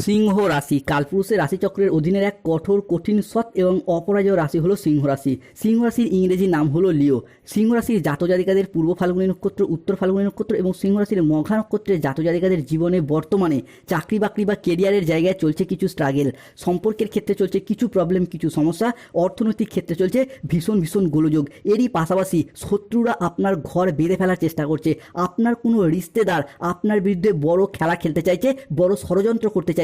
সিংহ রাশি কালপুরুষের রাশিচক্রের অধীনের এক কঠোর কঠিন সৎ এবং অপরাজয় রাশি হলো সিংহ রাশি। সিংহ রাশির ইংরেজি নাম হলো লিও। সিংহ রাশির জাতজাতিকাদের পূর্ব ফাল্গুনী নক্ষত্র, উত্তর ফাল্গুনী নক্ষত্র এবং সিংহ রাশির মঘা নক্ষত্রের জাতজাতিকাদের জীবনে বর্তমানে চাকরি বাকরি বা কেরিয়ারের জায়গায় চলছে কিছু স্ট্রাগেল, সম্পর্কের ক্ষেত্রে চলছে কিছু প্রবলেম, কিছু সমস্যা, অর্থনৈতিক ক্ষেত্রে চলছে ভীষণ ভীষণ গোলযোগ। এরই পাশাপাশি শত্রুরা আপনার ঘর বেঁধে ফেলার চেষ্টা করছে। আপনার কোনো রিশতেদার আপনার বিরুদ্ধে বড় খেলা খেলতে চাইছে, বড় ষড়যন্ত্র করতে চাইছে,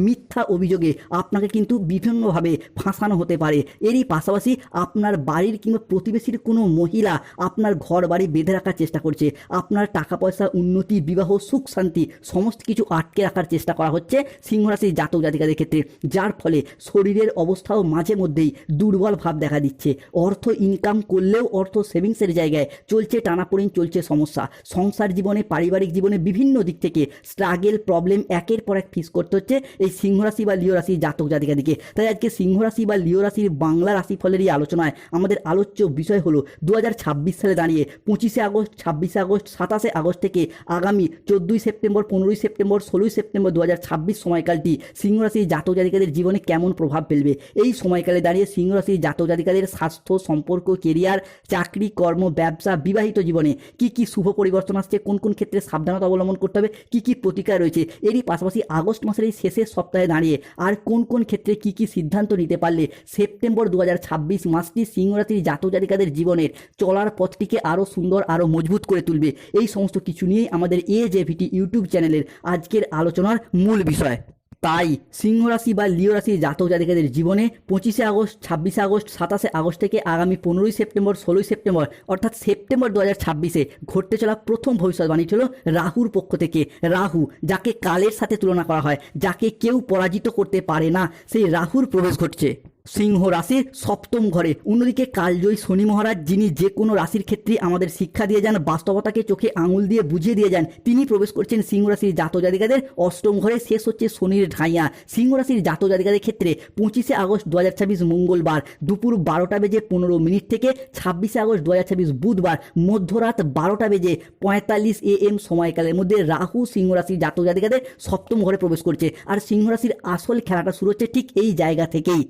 মিথ্যা অভিযোগে আপনাকে কিন্তু বিভিন্নভাবে ফাঁসানো হতে পারে। এরই পাশাপাশি আপনার বাড়ির কিংবা প্রতিবেশীর কোনো মহিলা আপনার ঘর বাড়ি বেঁধে রাখার চেষ্টা করছে। আপনার টাকা পয়সা, উন্নতি, বিবাহ, সুখ শান্তি সমস্ত কিছু আটকে রাখার চেষ্টা করা হচ্ছে সিংহ রাশির জাতক জাতিকাদের ক্ষেত্রে, যার ফলে শরীরের অবস্থাও মাঝে মধ্যেই দুর্বল ভাব দেখা দিচ্ছে। অর্থ ইনকাম করলেও অর্থ সেভিংসের জায়গায় চলছে টানাপোড়েন, চলছে সমস্যা। সংসার জীবনে, পারিবারিক জীবনে বিভিন্ন দিক থেকে স্ট্রাগেল, প্রবলেম একের পর এক ফেস করতে হচ্ছে এই সিংহ রাশি বা লিও রাশির জাতক জাতিকাদিকে। তাই আজকে সিংহ রাশি বা লিও রাশির বাংলা রাশিফলের এই আলোচনায় আমাদের আলোচ্য বিষয় হলো 2026 সালে দাঁড়িয়ে 25শে আগস্ট, 26শে আগস্ট, 27শে আগস্ট থেকে আগামী 14ই সেপ্টেম্বর, 15ই সেপ্টেম্বর, 16ই সেপ্টেম্বর 2026 সময়কালটি সিংহ রাশির জাতক জাতিকাদের জীবনে কেমন প্রভাব ফেলবে। এই সময়কালে দাঁড়িয়ে সিংহ রাশির জাতক জাতিকাদের স্বাস্থ্য, সম্পর্ক, কেরিয়ার, চাকরি, কর্ম, ব্যবসা, বিবাহিত জীবনে কি কি শুভ পরিবর্তন আসছে, কোন কোন ক্ষেত্রে সাবধানতা অবলম্বন করতে হবে, কি কি প্রতিকার রয়েছে, এরই পাশাপাশি আগস্ট মাসের এই শেষের সপ্তাহে দাঁড়িয়ে আর কোন কোন ক্ষেত্রে কি কি সিদ্ধান্ত নিতে পারলে সেপ্টেম্বর 2026 মাসটি সিংহ রাশির জাতক জাতিকাদের জীবনের চলার পথটিকে আরও সুন্দর, আরও মজবুত করে তুলবে। এই সমস্ত কিছু নিয়েই আমাদের AJVT ইউটিউব চ্যানেলের আজকের আলোচনার মূল বিষয়। তাই সিংহ রাশি বা লিও রাশির জাতক জাতিকাদের জীবনে 25শে আগস্ট, 26শে আগস্ট, 27শে আগস্ট থেকে আগামী 15ই সেপ্টেম্বর, 16ই সেপ্টেম্বর অর্থাৎ সেপ্টেম্বর 2026-এ ঘটতে চলা প্রথম ভবিষ্যৎবাণীটি হলো রাহুর পক্ষ থেকে। রাহু, যাকে কালের সাথে তুলনা করা হয়, যাকে কেউ পরাজিত করতে পারে না, সেই রাহুর প্রবেশ ঘটছে সিংহ রাশির সপ্তম ঘরে। অন্যদিকে কালজয়ী শনি মহারাজ, যিনি যে কোনো রাশির ক্ষেত্রে আমাদের শিক্ষা দিয়ে যান, বাস্তবতাকে চোখে আঙুল দিয়ে বুঝিয়ে দিয়ে যান, তিনি প্রবেশ করছেন সিংহ রাশির জাতক জাতিকাদের অষ্টম ঘরে। শেষ হচ্ছে শনির ঢাইয়া। সিংহ রাশির জাতক জাতিকাদের ক্ষেত্রে 25শে আগস্ট 2026 মঙ্গলবার দুপুর 12টা বেজে 15 মিনিট থেকে 26শে আগস্ট 2026 বুধবার মধ্যরাত 12টা বেজে 45 AM সময়কালের মধ্যে রাহু সিংহ রাশির জাতক জাতিকাদের সপ্তম ঘরে প্রবেশ করছে। আর সিংহ রাশির আসল খেলাটা শুরু হচ্ছে ঠিক এই জায়গা থেকেই।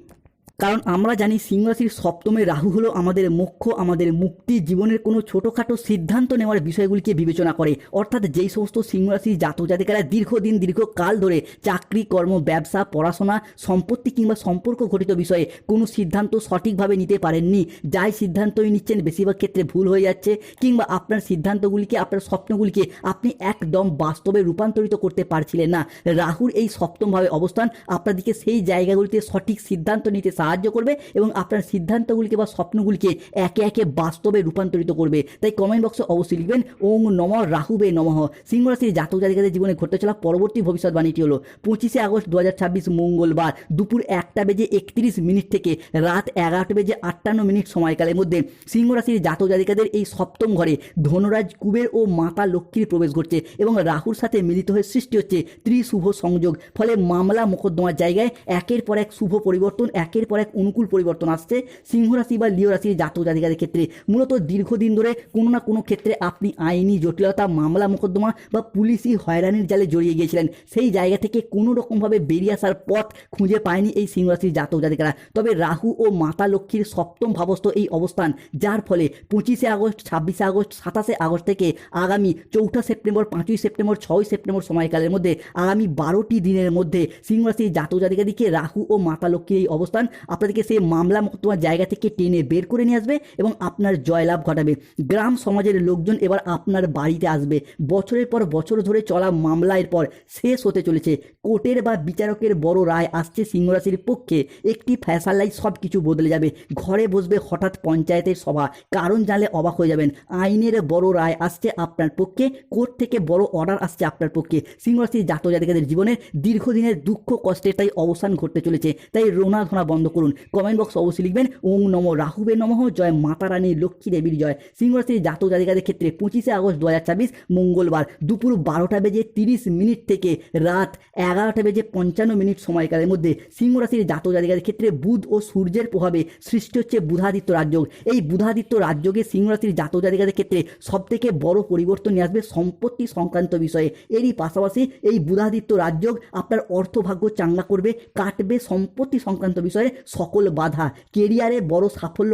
কারণ আমরা জানি সিংহ রাশির সপ্তমে রাহু হলো আমাদের মোক্ষ, আমাদের মুক্তি, জীবনের কোনো ছোটোখাটো সিদ্ধান্ত নেওয়ার বিষয়গুলিকে বিবেচনা করে। অর্থাৎ যেই সমস্ত সিংহ রাশির জাতক জাতিকারা দীর্ঘদিন, দীর্ঘকাল ধরে চাকরি, কর্ম, ব্যবসা, পড়াশোনা, সম্পত্তি কিংবা সম্পর্ক ঘটিত বিষয়ে কোনো সিদ্ধান্ত সঠিকভাবে নিতে পারেননি, যাই সিদ্ধান্তই নিচ্ছেন বেশিরভাগ ক্ষেত্রে ভুল হয়ে যাচ্ছে, কিংবা আপনার সিদ্ধান্তগুলিকে, আপনার স্বপ্নগুলিকে আপনি একদম বাস্তবে রূপান্তরিত করতে পারছিলেন না, রাহুর এই সপ্তমভাবে অবস্থান আপনাদেরকে সেই জায়গাগুলিতে সঠিক সিদ্ধান্ত নিতে সাহায্য করবে এবং আপনার সিদ্ধান্তগুলিকে বা স্বপ্নগুলিকে একে একে বাস্তবে রূপান্তরিত করবে। তাই কমেন্ট বক্সে অবশ্যই লিখবেন ওং নম রাহুবে নমঃ। সিংহ রাশির জাতক জাতিকাদের জীবনে ঘটতে চলা পরবর্তী ভবিষ্যৎবাণীটি হলো 25শে আগস্ট 2026 মঙ্গলবার দুপুর 1টা বেজে 31 মিনিট থেকে রাত 11টা বেজে 58 মিনিট সময়কালের মধ্যে সিংহ রাশির জাতক জাতিকাদের এই সপ্তম ঘরে ধনরাজ, কুবের ও মাতা লক্ষ্মীর প্রবেশ ঘটছে এবং রাহুর সাথে মিলিত হয়ে সৃষ্টি হচ্ছে ত্রিশুভ সংযোগ। ফলে মামলা মোকদ্দমার জায়গায় একের পর এক শুভ পরিবর্তন, একের পর এক অনুকূল পরিবর্তন আসছে সিংহ রাশি বা লিও রাশির জাতক জাতিকাদের ক্ষেত্রে। মূলত দীর্ঘদিন ধরে কোনো না কোনো ক্ষেত্রে আপনি আইনি জটিলতা, মামলা মোকদ্দমা বা পুলিশি হয়রানির জালে জড়িয়ে গিয়েছিলেন। সেই জায়গা থেকে কোনো রকমভাবে বেরিয়ে আসার পথ খুঁজে পায়নি এই সিংহ রাশির জাতক জাতিকারা। তবে রাহু ও মাতা লক্ষ্মীর সপ্তম ভাবস্থ এই অবস্থান, যার ফলে 25শে আগস্ট, 26শে আগস্ট, 27শে আগস্ট থেকে আগামী 4ঠা সেপ্টেম্বর, 5ই সেপ্টেম্বর, 6ই সেপ্টেম্বর সময়কালের মধ্যে আগামী 12টি দিনের মধ্যে সিংহ রাশির জাতক জাতিকাদিকে রাহু ও মাতা লক্ষ্মীর এই অবস্থান আপনাদেরকে সেই মামলা মোকদ্দমার জায়গা থেকে টেনে বের করে নিয়ে আসবে এবং আপনার জয়লাভ ঘটাবে। গ্রাম সমাজের লোকজন এবার আপনার বাড়িতে আসবে। বছরের পর বছর ধরে চলা মামলা এরপর শেষ হতে চলেছে। কোর্টের বা বিচারকের বড় রায় আসছে সিংহ রাশির পক্ষে। একটি ফয়সালায় সব কিছু বদলে যাবে। ঘরে বসবে হঠাৎ পঞ্চায়েতের সভা, কারণ জানলে অবাক হয়ে যাবেন। আইনের বড় রায় আসছে আপনার পক্ষে, কোর্ট থেকে বড় অর্ডার আসছে আপনার পক্ষে। সিংহ রাশির জাতক জাতিকাদের জীবনে দীর্ঘদিনের দুঃখ কষ্টের তাই অবসান ঘটতে চলেছে। তাই রোনা ধোনা বন্ধ করুন। কমেন্ট বক্স অবশ্যই লিখবেন ওং নমো রাহুবে নমঃ, জয় মাতা রানী লক্ষ্মী দেবীর জয়। সিংহ রাশির জাতক জাতিকাদের ক্ষেত্রে 25শে আগস্ট 2024 মঙ্গলবার দুপুর 12:30 থেকে রাত 11:55 সময়কালের মধ্যে সিংহ রাশির জাতক জাতিকাদের ক্ষেত্রে বুধ ও সূর্যের প্রভাবে সৃষ্টি হচ্ছে বুধাদিত্য রাজযোগ। এই বুধাদিত্য রাজযোগে সিংহ রাশির জাতক জাতিকাদের ক্ষেত্রে সবথেকে বড় পরিবর্তন নিয়ে আসবে সম্পত্তি সংক্রান্ত বিষয়ে। এরই পাশাপাশি এই বুধাদিত্য রাজযোগ আপনার অর্থভাগ্য চাঙ্গা করবে, কাটবে সম্পত্তি সংক্রান্ত বিষয়ে সকল বাধা। কেরিয়ারে বড় সাফল্য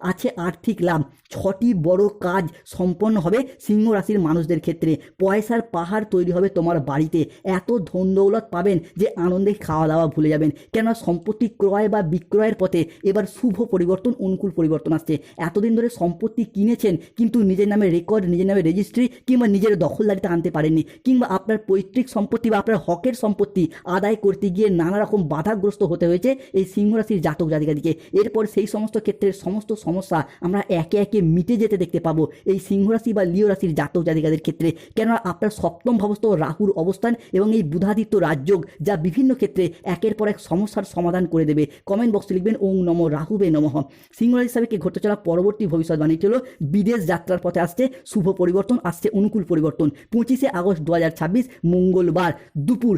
আছে আর্থিক লাভ। 6টি বড় কাজ সম্পন্ন হবে সিংহ রাশির মানুষদের ক্ষেত্রে। পয়সার পাহাড় তৈরি হবে তোমার বাড়িতে। এত ধন দৌলত পাবেন যে আনন্দে খাওয়া দাওয়া ভুলে যাবেন। কেননা সম্পত্তি ক্রয় বা বিক্রয়ের পথে এবার শুভ পরিবর্তন, অনুকূল পরিবর্তন আসছে। এতদিন ধরে সম্পত্তি কিনেছেন কিন্তু নিজের নামে রেকর্ড, নিজের নামে রেজিস্ট্রি কিংবা নিজের দখলদারিতে আনতে পারেননি, কিংবা আপনার পৈতৃক সম্পত্তি বা আপনার হকের সম্পত্তি আদায় করতে গিয়ে নানা রকম বাধাগ্রস্ত হতে হয়েছে এই সিংহ রাশির জাতক জাতিকাদিকে। এরপর সেই সমস্ত ক্ষেত্রের সমস্ত সমস্যা আমরা একে একে মিটে যেতে দেখতে পাবো এই সিংহ রাশি বা লিও রাশির জাতক জাতিকাদের ক্ষেত্রে। কেননা আপনার সপ্তম ভাবস্থ রাহুর অবস্থান এবং এই বুধাদিত্য রাজযোগ যা বিভিন্ন ক্ষেত্রে একের পর এক সমস্যার সমাধান করে দেবে। কমেন্ট বক্সে লিখবেন ওং নমো রাহুবে নমঃ। সিংহ রাশি হিসাবে ঘটতে চলা পরবর্তী ভবিষ্যৎবাণীটি হলো বিদেশ যাত্রার পথে আসছে শুভ পরিবর্তন, আসছে অনুকূল পরিবর্তন। 25শে আগস্ট 2026 মঙ্গলবার দুপুর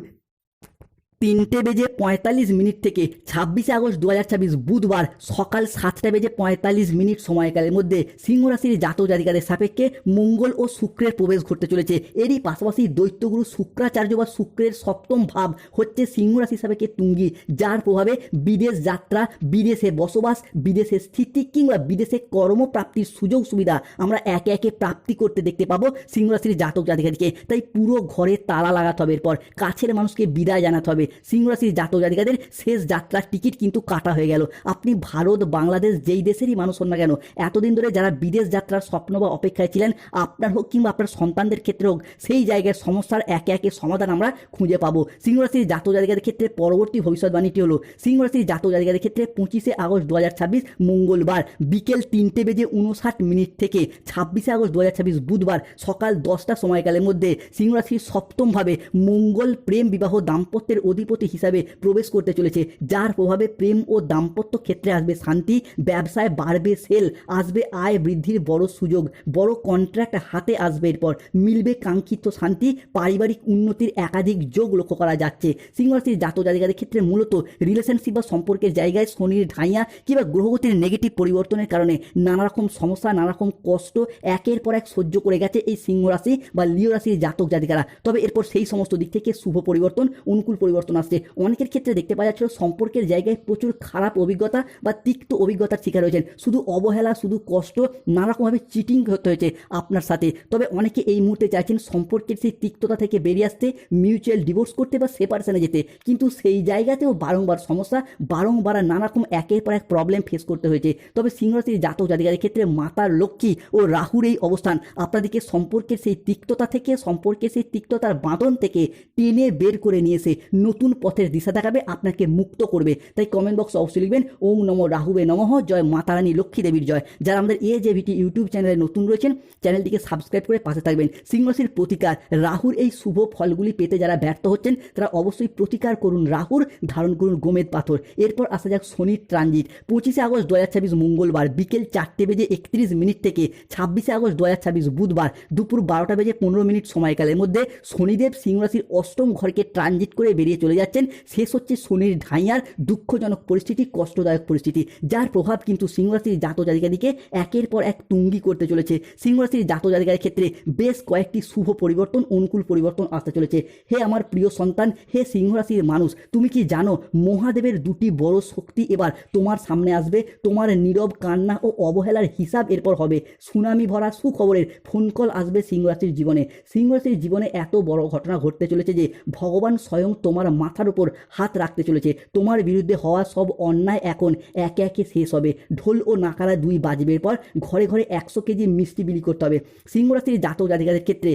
3:45 থেকে 26শে আগস্ট 2026 বুধবার সকাল 7:45 সময়কালের মধ্যে সিংহ রাশির জাতক জাতিকাদের সাপেক্ষে মঙ্গল ও শুক্রের প্রবেশ ঘটতে চলেছে। এরই পাশাপাশি দৈত্যগুরু শুক্রাচার্য বা শুক্রের সপ্তম ভাব হচ্ছে সিংহ রাশি সাপেক্ষে তুঙ্গি, যার প্রভাবে বিদেশ যাত্রা, বিদেশে বসবাস, বিদেশে স্থিতি কিংবা বিদেশে কর্মপ্রাপ্তির সুযোগ সুবিধা আমরা একে একে প্রাপ্তি করতে দেখতে পাবো সিংহ রাশির জাতক জাতিকাদেরকে। তাই পুরো ঘরে তালা লাগাতে হবে, এরপর কাছের মানুষকে বিদায় জানাতে হবে। সিংহ রাশির জাতক জাতিকাদের শেষ যাত্রার টিকিট কিন্তু কাটা হয়ে গেল। আপনি ভারত, বাংলাদেশ যেই দেশেরই মানুষ হন না কেন, এতদিন ধরে যারা বিদেশ যাত্রার স্বপ্ন বা অপেক্ষায় ছিলেন, আপনার হোক কিংবা আপনার সন্তানদের ক্ষেত্রে হোক, সেই জায়গায় সমস্যার একে একে সমাধান আমরা খুঁজে পাবো। সিংহ রাশির জাতক জাতিকাদের ক্ষেত্রে পরবর্তী ভবিষ্যৎবাণীটি হলো সিংহ রাশির জাতক জাতিকাদের ক্ষেত্রে 25শে আগস্ট 2026 মঙ্গলবার বিকেল 3:59 থেকে 26শে আগস্ট 2026 বুধবার সকাল 10টা সময়কালের মধ্যে সিংহ রাশির সপ্তমভাবে মঙ্গল প্রেম বিবাহ দাম্পত্যের অধিপতি হিসাবে প্রবেশ করতে চলেছে, যার প্রভাবে প্রেম ও দাম্পত্য ক্ষেত্রে আসবে শান্তি, ব্যবসায় বাড়বে সেল, আসবে আয় বৃদ্ধির বড় সুযোগ, বড় কন্ট্রাক্ট হাতে আসবে, এরপর মিলবে কাঙ্ক্ষিত শান্তি, পারিবারিক উন্নতির একাধিক যোগ লক্ষ্য করা যাচ্ছে। সিংহ রাশির জাতক জাতিকাদের ক্ষেত্রে মূলত রিলেশনশিপ বা সম্পর্কের জায়গায় শনির ঢাইয়া কিংবা গ্রহগতির নেগেটিভ পরিবর্তনের কারণে নানা রকম সমস্যা, নানা রকম কষ্ট একের পর এক সহ্য করে গেছে এই সিংহ রাশি বা লিও রাশির জাতক জাতিকারা। তবে এরপর সেই সমস্ত দিক থেকে শুভ পরিবর্তন, অনুকূল পরিবর্তন আসছে। অনেকের ক্ষেত্রে দেখতে পাওয়া যাচ্ছিল সম্পর্কের জায়গায় প্রচুর খারাপ অভিজ্ঞতা বা তিক্ত অভিজ্ঞতার শিকার হয়েছেন, শুধু অবহেলা, শুধু কষ্ট, নানারকমভাবে চিটিং হতে হয়েছে আপনার সাথে। তবে অনেকে এই মুহূর্তে চাইছেন সম্পর্কের সেই তিক্ততা থেকে বেরিয়ে আসতে, মিউচুয়াল ডিভোর্স করতে বা সেপারেশনে যেতে, কিন্তু সেই জায়গাতেও বারংবার সমস্যা, বারংবার নানারকম একের পর এক প্রবলেম ফেস করতে হয়েছে। তবে সিংহ রাশির জাতক জাতিকাদের ক্ষেত্রে মাতার লক্ষ্মী ও রাহুর এই অবস্থান আপনাদেরকে সম্পর্কের সেই তিক্ততা থেকে, সম্পর্কের সেই তিক্ততার বাঁধন থেকে টেনে বের করে নিয়ে এসে নতুন পথের দিশা দেখাবে, আপনাকে মুক্ত করবে। তাই কমেন্ট বক্সে অবশ্যই লিখবেন ওং নমো রাহুবে নমঃ, জয় মাতা রানী লক্ষ্মী দেবীর জয়। যারা আমাদের AJVT ইউটিউব চ্যানেলে নতুন রয়েছেন, চ্যানেলটিকে সাবস্ক্রাইব করে পাশে থাকবেন। সিংহ রাশির প্রতিকার, রাহুর এই শুভ ফলগুলি পেতে যারা ব্যর্থ হচ্ছেন তারা অবশ্যই প্রতিকার করুন রাহুর, ধারণ করুন গোমেদ পাথর। এরপর আসা যাক শনির ট্রানজিট। 25শে আগস্ট 2026 মঙ্গলবার বিকেল 4:31 থেকে 26শে আগস্ট 2026 বুধবার দুপুর 12:15 সময়কালের মধ্যে শনিদেব সিংহ রাশির অষ্টম ঘরকে ট্রানজিট করে বেরিয়ে চলে যাচ্ছেন। শেষ হচ্ছে শনির ঢাইয়ার দুঃখজনক পরিস্থিতি, কষ্টদায়ক পরিস্থিতি, যার প্রভাব কিন্তু সিংহ রাশির জাতক জাতিকাদিকে একের পর এক তুঙ্গি করতে চলেছে। সিংহ রাশির জাতক জাতিকাদের ক্ষেত্রে বেশ কয়েকটি শুভ পরিবর্তন, অনুকূল পরিবর্তন আসতে চলেছে। হে আমার প্রিয় সন্তান, হে সিংহ রাশির মানুষ, তুমি কি জানো মহাদেবের দুটি বড় শক্তি এবার তোমার সামনে আসবে। তোমার নীরব কান্না ও অবহেলার হিসাব এরপর হবে। সুনামি ভরা সুখবরের ফোন কল আসবে সিংহ রাশির জীবনে। সিংহ রাশির জীবনে এত বড় ঘটনা ঘটতে চলেছে যে ভগবান স্বয়ং তোমার মাথার উপর হাত রাখতে চলেছে। তোমার বিরুদ্ধে হওয়া সব অন্যায় এখন একে একে শেষ হবে। ঢোল ও নাকারা দুই বাজবে, পর ঘরে ঘরে 100 কেজি মিষ্টি বিলি করতে হবে। সিংহ রাশির জাতক জাতিকাদের ক্ষেত্রে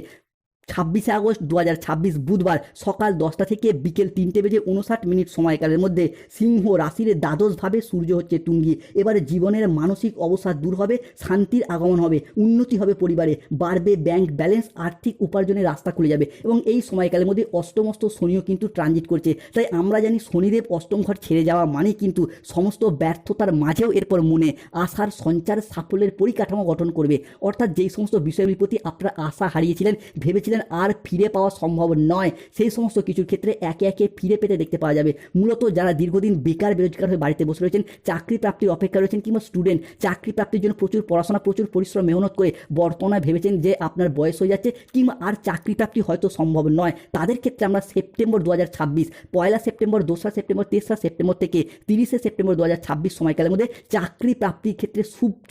26 আগস্ট 2026 বুধবার সকাল 10টা থেকে বিকেল 3টে বেজে 59 সময়কালের মধ্যে সিংহ রাশির দ্বাদশভাবে সূর্য হচ্ছে তুঙ্গি। এবারে জীবনের মানসিক অবসাদ দূর হবে, শান্তির আগমন হবে, উন্নতি হবে, পরিবারে বাড়বে ব্যাংক ব্যালেন্স, আর্থিক উপার্জনের রাস্তা খুলে যাবে এবং এই সময়কালের মধ্যে অষ্টমস্ত শনিও কিন্তু ট্রানজিট করছে। তাই আমরা জানি শনিদেব অষ্টম ঘর ছেড়ে যাওয়া মানে কিন্তু সমস্ত ব্যর্থতার মাঝেও এরপর মনে আশার সঞ্চার, সাফল্যের পরিকাঠামো গঠন করবে। অর্থাৎ যেই সমস্ত বিষয়গুলির প্রতি আপনারা আশা হারিয়েছিলেন, ভেবেছিলেন আর ফিরে পাওয়া সম্ভব নয়, সেই সমস্ত কিছুর ক্ষেত্রে একে একে ফিরে পেতে দেখতে পাওয়া যাবে। মূলত যারা দীর্ঘদিন বেকার বেরোজগার হয়ে বাড়িতে বসে রয়েছেন, চাকরি প্রাপ্তির অপেক্ষা রয়েছেন, কিংবা স্টুডেন্ট চাকরি প্রাপ্তির জন্য প্রচুর পড়াশোনা, প্রচুর পরিশ্রম মেহনত করে বর্তমানে ভেবেছেন যে আপনার বয়স হয়ে যাচ্ছে কিংবা আর চাকরি প্রাপ্তি হয়তো সম্ভব নয়, তাদের ক্ষেত্রে আমরা সেপ্টেম্বর 2026, 1 সেপ্টেম্বর, 2 সেপ্টেম্বর, 3 সেপ্টেম্বর থেকে 30 সেপ্টেম্বর 2026 সময়কালের মধ্যে চাকরি প্রাপ্তির ক্ষেত্রে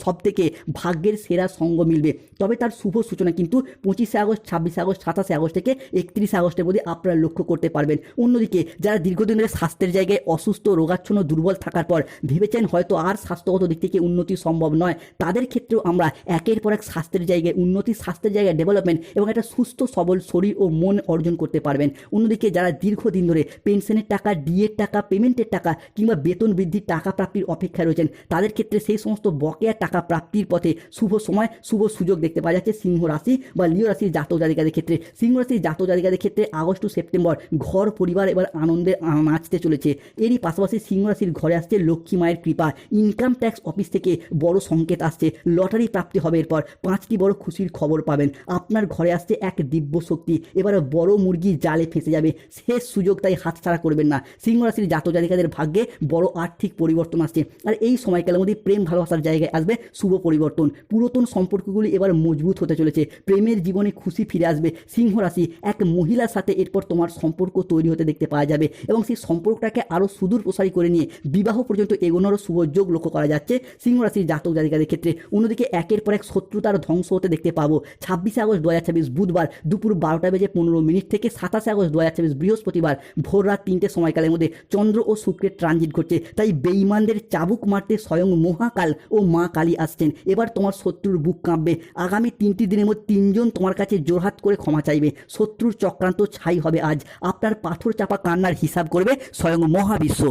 সব থেকে ভাগ্যের সেরা সঙ্গ মিলবে। তবে তার শুভ সূচনা কিন্তু 25 আগস্ট, 26 আগস্ট, 27 আগস্ট থেকে 31 আগস্টের মধ্যে আপনারা লক্ষ্য করতে পারবেন। অন্যদিকে যারা দীর্ঘদিন ধরে স্বাস্থ্যের জায়গায় অসুস্থ, রোগাচ্ছন্ন, দুর্বল থাকার পর ভেবেছেন হয়তো আর স্বাস্থ্যগত দিক থেকে উন্নতি সম্ভব নয়, তাদের ক্ষেত্রেও আমরা একের পর এক স্বাস্থ্যের জায়গায় উন্নতি, স্বাস্থ্যের জায়গায় ডেভেলপমেন্ট এবং একটা সুস্থ সবল শরীর ও মন অর্জন করতে পারবেন। অন্যদিকে যারা দীর্ঘদিন ধরে পেনশনের টাকা, ডিএর টাকা, পেমেন্টের টাকা কিংবা বেতন বৃদ্ধির টাকা প্রাপ্তির অপেক্ষায় রয়েছেন, তাদের ক্ষেত্রে সেই সমস্ত বকেয়া টাকা প্রাপ্তির পথে শুভ সময়, শুভ সুযোগ দেখতে পাওয়া যাচ্ছে সিংহ রাশি বা লিও রাশির জাতক জাতিকাদের ক্ষেত্রে। সিংহ রাশির জাতক জাতিকাদের ক্ষেত্রে আগস্ট টু সেপ্টেম্বর ঘর পরিবার এবার আনন্দে নাচতে চলেছে। এরই পাশাপাশি সিংহ রাশির ঘরে আসছে লক্ষ্মী মায়ের কৃপা, ইনকাম ট্যাক্স অফিস থেকে বড় সংকেত আসছে, লটারি প্রাপ্তি হবে, এরপর 5টি বড় খুশির খবর পাবেন, আপনার ঘরে আসছে এক দিব্য শক্তি, এবারে বড় মুরগি জালে ফেঁসে যাবে, শেষ সুযোগ তাই হাতছাড়া করবেন না। সিংহ রাশির জাতক জাতিকাদের ভাগ্যে বড় আর্থিক পরিবর্তন আসছে আর এই সময়কালের মধ্যে প্রেম ভালোবাসার জায়গায় আসবে শুভ পরিবর্তন। পুরাতন সম্পর্কগুলি এবার মজবুত হতে চলেছে, প্রেমের জীবনে খুশি ফিরে আসবে। সিংহ রাশি এক মহিলার সাথে এরপর তোমার সম্পর্ক তৈরি হতে দেখতে পাওয়া যাবে এবং সেই সম্পর্কটাকে আরও সুদূর প্রসারী করে নিয়ে বিবাহ পর্যন্ত এগোনোরও শুভ যোগ লক্ষ্য করা যাচ্ছে সিংহ রাশির জাতক জাতিকাদের ক্ষেত্রে। অন্যদিকে একের পর এক শত্রুতার ধ্বংস হতে দেখতে পাবো 26 আগস্ট 2026 বুধবার দুপুর 12:15 থেকে 27 আগস্ট 2026 বৃহস্পতিবার ভোর রাত 3টে সময়কালের মধ্যে চন্দ্র ও শুক্রের ট্রানজিট ঘটছে। তাই বেঈমানদের চাবুক মারতে স্বয়ং মহাকাল ও মা কালী আসছেন। এবার তোমার শত্রুর বুক কাঁপবে। আগামী 3টি দিনের মধ্যে 3জন তোমার কাছে জোরহাত করে ক্ষমা চাইবে। শত্রুর চক্রান্ত ছাই হবে আজ। আপনার পাথর চাপা কান্নার হিসাব করবে স্বয়ং মহাবিশ্ব।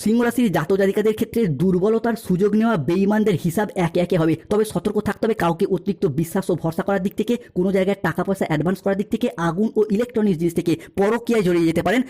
সিংহ রাশির জাতক জাতিকাদের ক্ষেত্রে দুর্বলতার সুযোগ নেওয়া বেঈমানদের হিসাব একে একে হবে, তবে সতর্ক থাকতে হবে কাউকে অতিরিক্ত বিশ্বাস ও ভরসা করার দিক থেকে, কোনো জায়গায় টাকা পয়সা অ্যাডভান্স করার দিক থেকে, আগুন ও ইলেকট্রনিক্স জিনিস থেকে পরকীয়ায় জড়িয়ে যেতে পারেন।